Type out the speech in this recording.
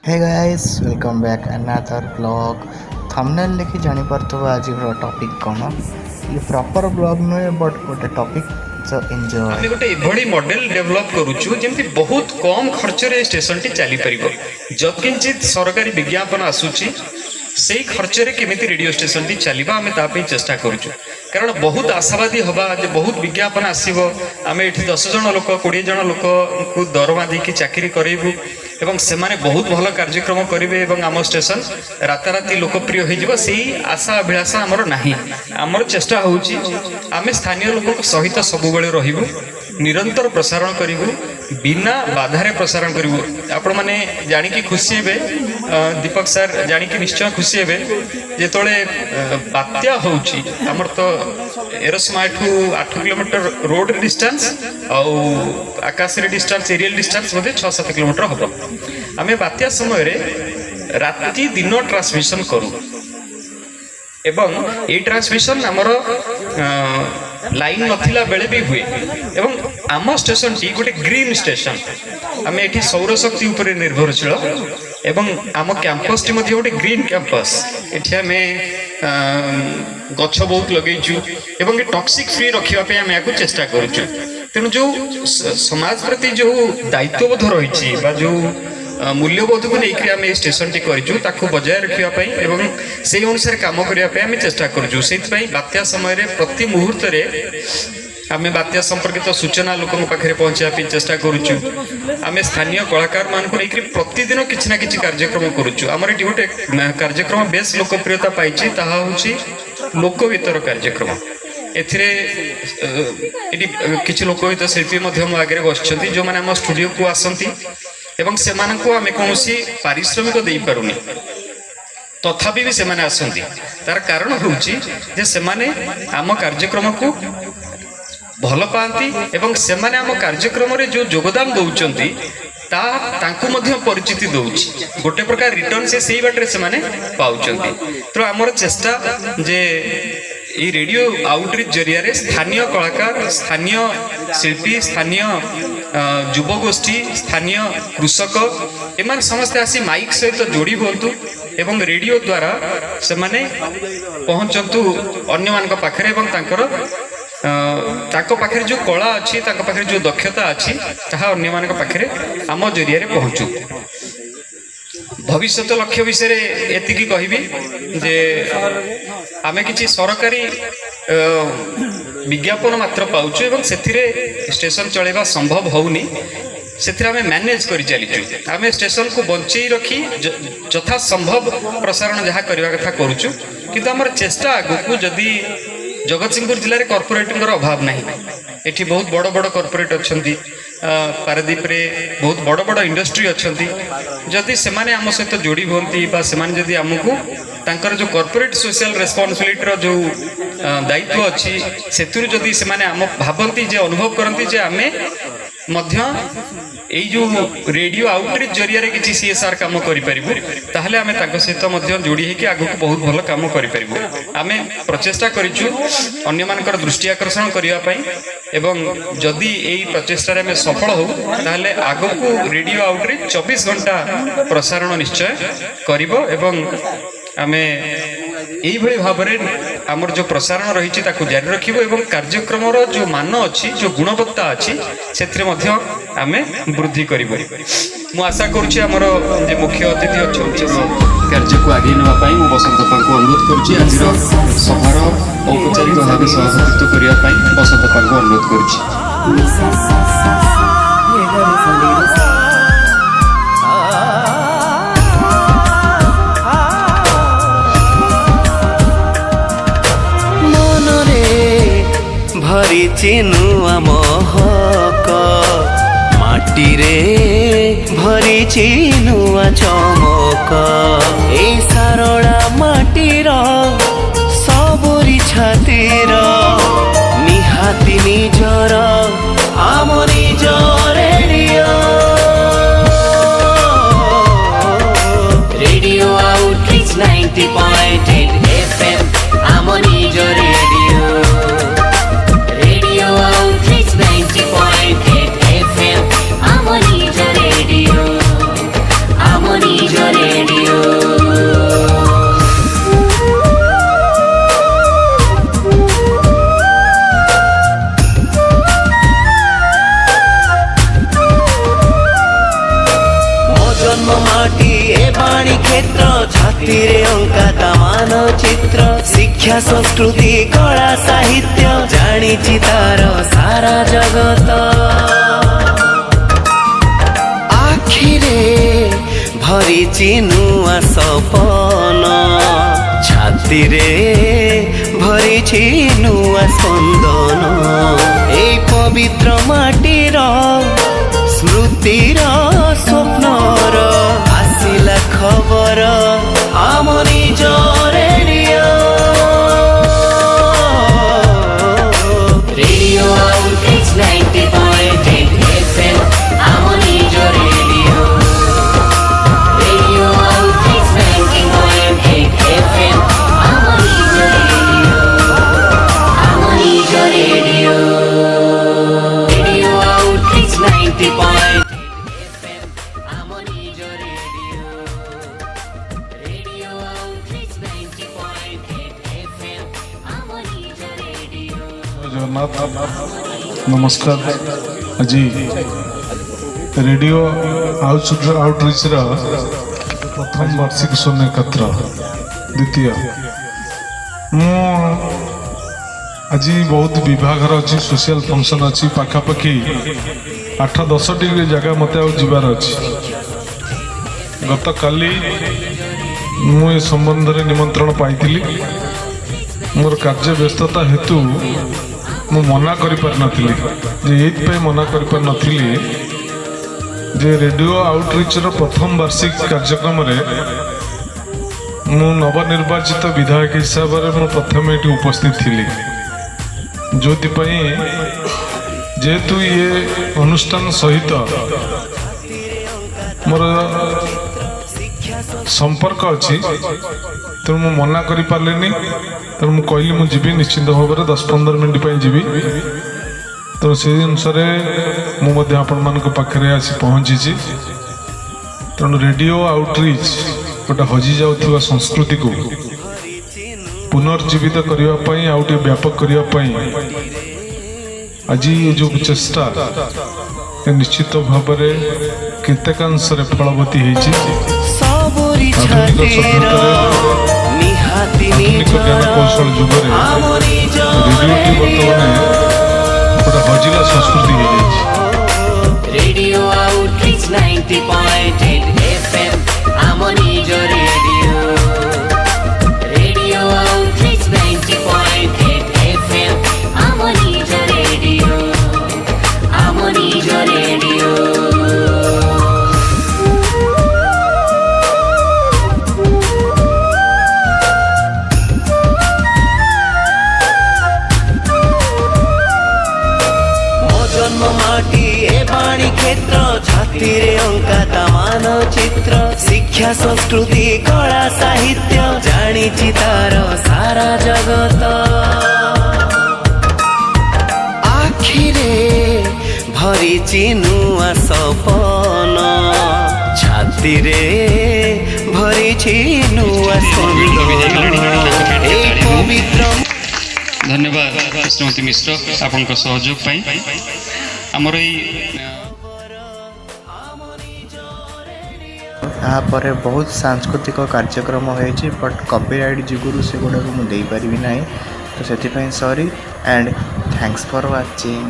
हे guys welcome back another blog. Thumbnail देखि जानी पारथबो आज टॉपिक कोन। ये प्रॉपर ब्लॉग नुहे बट गोटे टॉपिक सो एंजॉय। आमे गोटे एभली मॉडल डेवलप करूछु जेमति बहुत कम खर्च रे स्टेशन टी चली परिबो। जकिंचित सरकारी विज्ञापन आसुची सेही खर्च रे केमिति रेडियो स्टेशन टी चलीबा आमे ता पे चेष्टा करूछु। कारण बहुत आशावादी हवा जे बहुत विज्ञापन आसीबो। आमे एठी 10 जण लोक 20 जण लोक को दरमा देकी चाकरी करेबु एवं सेमाने बहुत भल कार्यक्रम करेंगे एवं आम स्टेशन राताराति लोकप्रिय हो आशा अभिलाषा आमर नाही। आमर चेष्टा होउची आमे स्थानीय लोक सहित सब बेले रहिबु, निरंतर प्रसारण करिबु, बिना बाधारे प्रसारण करिबु। आपण माने जानि कि खुशी हेबे, दीपक सर जानि कि निश्चय खुशी हेबे जेतोळे बात्या होउची। हमर तो एरसमा ठू 8 किलोमीटर रोड डिस्टेंस और आकाश रे डिस्टेंस एरियल डिस्टेंस मध्ये 6-7 किलोमीटर हबो। आमे बात्या समय रे राति दिन ट्रांसमिशन करू एवं ए ट्रांसमिशन हमर लाइन नथिला बेले भी हुए एवं आम स्टेशन टी गोटे ग्रीन स्टेशन। आमे एठी सौर शक्ति ऊपर निर्भरशील एवं आम कैंपस टी मध्ये गोटे ग्रीन कैंपस। एठी आमे गछ बहुत लगेइछु एवं ए टॉक्सिक फ्री रखिबा पे आमे याकू चेष्टा करूछु। तेणु जो समाज प्रति जो दायित्वबोध रही जो मूल्यबोध को लेकर आम स्टेशन टी करूँ ताकू बजाय रखापी एवं से अनुसार कम करने चेष्टा करूँ। से बात्या समय प्रति मुहूर्त आम बात्या संपर्कित सूचना लोक पाखे पहुँचापी चेष्टा करूँ। आम स्थानीय कलाकार मान लेकर प्रतिदिन किसी ना कि कार्यक्रम करूँ। आमर ये गोटे कार्यक्रम बेस लोकप्रियता पाई लोकगीतर कार्यक्रम। एथिरे किछि लोकगीत शिल्पी आगे बस जो मैंने आम स्टूडियो को आसती एवं से आम कौन पारिश्रमिक दे पारुनी तथापि भी से आसती। तार कारण हूँ से आम कार्यक्रम को भल पाती एवं से आम कार्यक्रम जो योगदान दौरान ताकू परिचिति दौची गोटे प्रकार रिटर्न से बाटे से पाँच। तो आमर चेष्टा जे ये रेडियो आउटरीच जरिया स्थानीय कलाकार, स्थानीय शिल्पी, स्थानीय युवगोष्ठी, स्थानीय कृषक एम समस्ते आसी माइक सहित जोड़ी हुंतु एवं रेडियो द्वारा से पहुँचतु अन्य मान पाखे एवं पाखे जो कला अच्छी पाखे जो दक्षता अच्छी ताहा अन्य मान पाखे आम जरिया पहुँचू। भविष्य लक्ष्य विषय एतिकी कहबी जे आमे किछि सरकारी विज्ञापन मात्र पाउछु एवं सेथिरे स्टेशन चलेबा संभव होउनी। सेथिरे आमे मैनेज करि चलीछु। आमे स्टेशन को बंचई रखी यथा संभव प्रसारण जहाँ करबा कथा करूछु। किंतु हमर चेष्टा आगु जदि जगतसिंहपुर जिले में कॉर्पोरेटर अभाव नहीं। एठी बहुत बड़ बड़ कॉर्पोरेट अच्छी पारादीप रे बहुत बड़ बड़ इंडस्ट्री अच्छी जदि से आम सहित जोड़ी हुंती जदि आमको तांकर जो कॉर्पोरेट सोशल रेस्पॉन्सिबिलिटी जो दायित्व अच्छी से जदि से आम भावती जे अनुभव करती जे आमे मध्य एई जो रेडियो आउटरीच जरिया किसी सीएसआर काम करिपरिबु ताहले आमे ताको सहित मध्य जोड़ी हेकि आगु बहुत भल काम करिपरिबु। आमे प्रचेष्टा करिछु अन्य मानकर दृष्टि आकर्षण करिया पई एवं जदि एई प्रचेष्टा रे आमे सफल हो ताहले आगु को रेडियो आउटरीच 24 घंटा प्रसारण निश्चय करिवो एवं आमे यही भाव में आमर जो प्रसारण रही जारी रखिबो एवं कार्यक्रम जो मान अच्छी जो गुणवत्ता अच्छी से आम वृद्धि करिबो। मु आशा करुच्ची आमर जे मुख्य अतिथि अच्छे कार्य को आगे नापी मु बसंत को अनुरोध करुच्ची आज सभार औपचारिक भाव सभापतित्व करने बसंत को अनुरोध करुच्ची। भरिछि नुआ महक माटी रे भरिछि नुआ चमक ए सारड़ा माटीर सबरी छातीर निहाती निजर आम निज रेडियो रेडियो आउटरीच 90.8 FM आम निज रेडियो आउटरीच 90.8 FM आम निज रेडियो आम निज ଛାତିରେ ଅଙ୍କା ତା ମାନଚିତ୍ର ଶିକ୍ଷା ସଂସ୍କୃତି କଳା ସାହିତ୍ୟ ଜାଣିଛି ତାର ସାରା ଜଗତ ଆଖିରେ ଭରିଛି ନୂଆ ସପନ ଛାତିରେ ଭରିଛି ନୂଆ ସ୍ପନ୍ଦନ ଏଇ ପବିତ୍ର ମାଟିର ସ୍ମୃତିର ସ୍ୱପ୍ନର ଆସିଲା ଖବର ଆମ ନିଜ ରେଡ଼ିଓ ରେଡ଼ିଓ ଆଉଟରିଚ୍ 90.8 FM ଆମ ନିଜ ରେଡ଼ିଓ ରେଡ଼ିଓ ଆଉଟରିଚ୍ 90.8 FM ଆମ ନିଜ ରେଡ଼ିଓ ଆମ ନିଜ ରେଡ଼ିଓ ରେଡ଼ିଓ ଆଉଟରିଚ୍ 90.8 FM ଆମ ନିଜ ରେଡ଼ିଓ ରେଡ଼ିଓ ଆଉଟରିଚ୍ 90.8 FM ଆମ ନିଜ ରେଡ଼ିଓ ଜଗନ୍ନାଥ ନମସ୍କାର ଆଜି ରେଡ଼ିଓ ଆଉଟରିଚ୍ର ପ୍ରଥମ ବାର୍ଷିକ ଶୂନ୍ୟକ୍ଷେତ୍ର ଦ୍ୱିତୀୟ ମୁଁ ଆଜି ବହୁତ ବିଭାଗର ଅଛି ସୋସିଆଲ ଫଙ୍କସନ୍ ଅଛି ପାଖାପାଖି 8-10ଟି ଜାଗା ମୋତେ ଆଉ ଯିବାର ଅଛି ଗତକାଲି ମୁଁ ଏ ସମ୍ବନ୍ଧରେ ନିମନ୍ତ୍ରଣ ପାଇଥିଲି ମୋର କାର୍ଯ୍ୟ ବ୍ୟସ୍ତତା ହେତୁ ମୁଁ ମନା କରିପାରିନଥିଲି ଯେ ଏଇଥିପାଇଁ ମନା କରିପାରିନଥିଲି ଯେ ରେଡ଼ିଓ ଆଉଟରିଚ୍ର ପ୍ରଥମ ବାର୍ଷିକ କାର୍ଯ୍ୟକ୍ରମରେ ମୁଁ ନବନିର୍ବାଚିତ ବିଧାୟକ ହିସାବରେ ମୁଁ ପ୍ରଥମେ ଏଠି ଉପସ୍ଥିତ ଥିଲି ଯେଉଁଥିପାଇଁ ଯେହେତୁ ଇଏ ଅନୁଷ୍ଠାନ ସହିତ ମୋର ସମ୍ପର୍କ ଅଛି ତେଣୁ ମୁଁ ମନା କରିପାରିଲିନି ତେଣୁ ମୁଁ କହିଲି ମୁଁ ଯିବି ନିଶ୍ଚିନ୍ତ ଭାବରେ 10-15 ମିନିଟ୍ ପାଇଁ ଯିବି ତେଣୁ ସେଇ ଅନୁସାରେ ମୁଁ ମଧ୍ୟ ଆପଣମାନଙ୍କ ପାଖରେ ଆସି ପହଞ୍ଚିଛି ତେଣୁ ରେଡ଼ିଓ ଆଉଟରିଚ୍ ଗୋଟେ ହଜିଯାଉଥିବା ସଂସ୍କୃତିକୁ ପୁନର୍ଜୀବିତ କରିବା ପାଇଁ ଆଉ ଟିକେ ବ୍ୟାପକ କରିବା ପାଇଁ ଆଜି ଏ ଯେଉଁ ଚେଷ୍ଟା ନିଶ୍ଚିତ ଭାବରେ କେତେକାଂଶରେ ଫଳବତୀ ହେଇଛି ଆଧୁନିକ ସଭ୍ୟତାରେ ଆଧୁନିକ ଜ୍ଞାନ କୌଶଳ ଯୁଗରେ ରେଡ଼ିଓଟି ବର୍ତ୍ତମାନ ଗୋଟେ ହଜିଲା ସଂସ୍କୃତି ହେଇଯାଇଛି ରେଡ଼ିଓ ଆଉଟରିଚ୍ 90.8 FM ଆମ ନିଜ ରେଡ଼ିଓ ରେଡ଼ିଓ ଆଉଟରିଚ୍ 90.8 FM ଆମ ନିଜ ରେଡ଼ିଓ ଆମ ନିଜ ରେଡ଼ିଓ ଜନ୍ମ ମାଟି ଏ ବାଣୀ କ୍ଷେତ୍ର ଛାତିରେ ଅଙ୍କା ତା ମାନଚିତ୍ର ଶିକ୍ଷା ସଂସ୍କୃତି କଳା ସାହିତ୍ୟ ଜାଣିଛି ତାର ସାରା ଜଗତ ଆଖିରେ ଭରିଛି ନୂଆ ସପନ ଛାତିରେ ଭରିଛି ନୂଆ ସ୍ପନ୍ଦନ ଏଇ ପବିତ୍ର ଧନ୍ୟବାଦ ଶ୍ରୀମତୀ ମିଶ୍ର ଆପଣଙ୍କ ସହଯୋଗ ପାଇଁ ଆମର ଏଇ ତାପରେ ବହୁତ ସାଂସ୍କୃତିକ କାର୍ଯ୍ୟକ୍ରମ ହୋଇଛି ବଟ୍ କପିରାଇଟ୍ ଯୋଗୁଁ ସେଗୁଡ଼ାକୁ ମୁଁ ଦେଇପାରିବି ନାହିଁ ତ ସେଥିପାଇଁ ସରି ଆଣ୍ଡ ଥ୍ୟାଙ୍କସ୍ ଫର୍ ୱାଚିଂ।